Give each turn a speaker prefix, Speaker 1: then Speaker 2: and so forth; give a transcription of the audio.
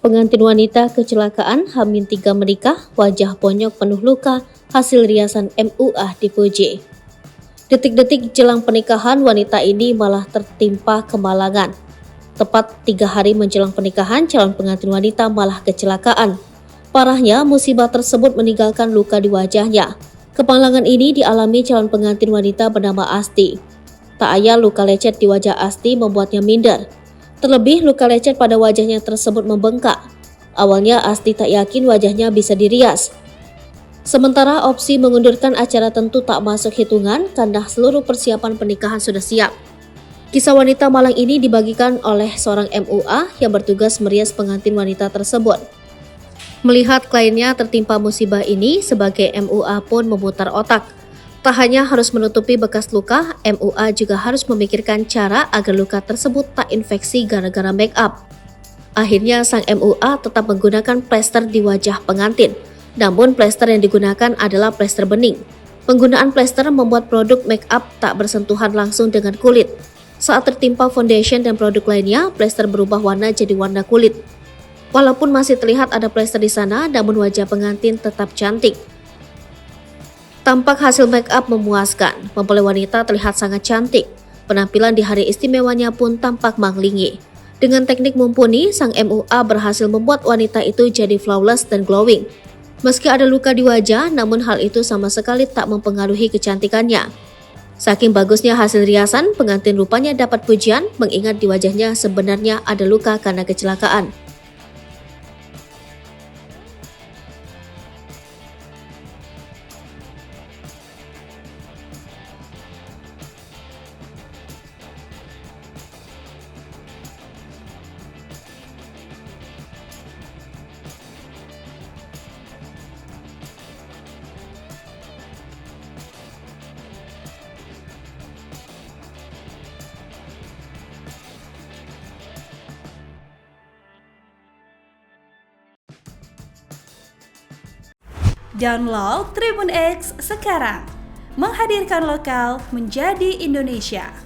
Speaker 1: Pengantin wanita kecelakaan H-3 menikah, wajah bonyok penuh luka, hasil riasan MUA dipuji. Detik-detik jelang pernikahan, wanita ini malah tertimpa kemalangan. Tepat 3 hari menjelang pernikahan, calon pengantin wanita malah kecelakaan. Parahnya, musibah tersebut meninggalkan luka di wajahnya. Kemalangan ini dialami calon pengantin wanita bernama Asti. Tak ayal luka lecet di wajah Asti membuatnya minder. Terlebih luka lecet pada wajahnya tersebut membengkak. Awalnya Asti tak yakin wajahnya bisa dirias. Sementara opsi mengundurkan acara tentu tak masuk hitungan karena seluruh persiapan pernikahan sudah siap. Kisah wanita malang ini dibagikan oleh seorang MUA yang bertugas merias pengantin wanita tersebut. Melihat kliennya tertimpa musibah ini, sebagai MUA pun memutar otak. Tak hanya harus menutupi bekas luka, MUA juga harus memikirkan cara agar luka tersebut tak infeksi gara-gara make up. Akhirnya sang MUA tetap menggunakan plester di wajah pengantin. Namun plester yang digunakan adalah plester bening. Penggunaan plester membuat produk make up tak bersentuhan langsung dengan kulit. Saat tertimpa foundation dan produk lainnya, plester berubah warna jadi warna kulit. Walaupun masih terlihat ada plester di sana, namun wajah pengantin tetap cantik. Tampak hasil make up memuaskan, mempelai wanita terlihat sangat cantik. Penampilan di hari istimewanya pun tampak manglingi. Dengan teknik mumpuni, sang MUA berhasil membuat wanita itu jadi flawless dan glowing. Meski ada luka di wajah, namun hal itu sama sekali tak mempengaruhi kecantikannya. Saking bagusnya hasil riasan, pengantin rupanya dapat pujian mengingat di wajahnya sebenarnya ada luka karena kecelakaan.
Speaker 2: Download Tribun X sekarang, menghadirkan lokal menjadi Indonesia.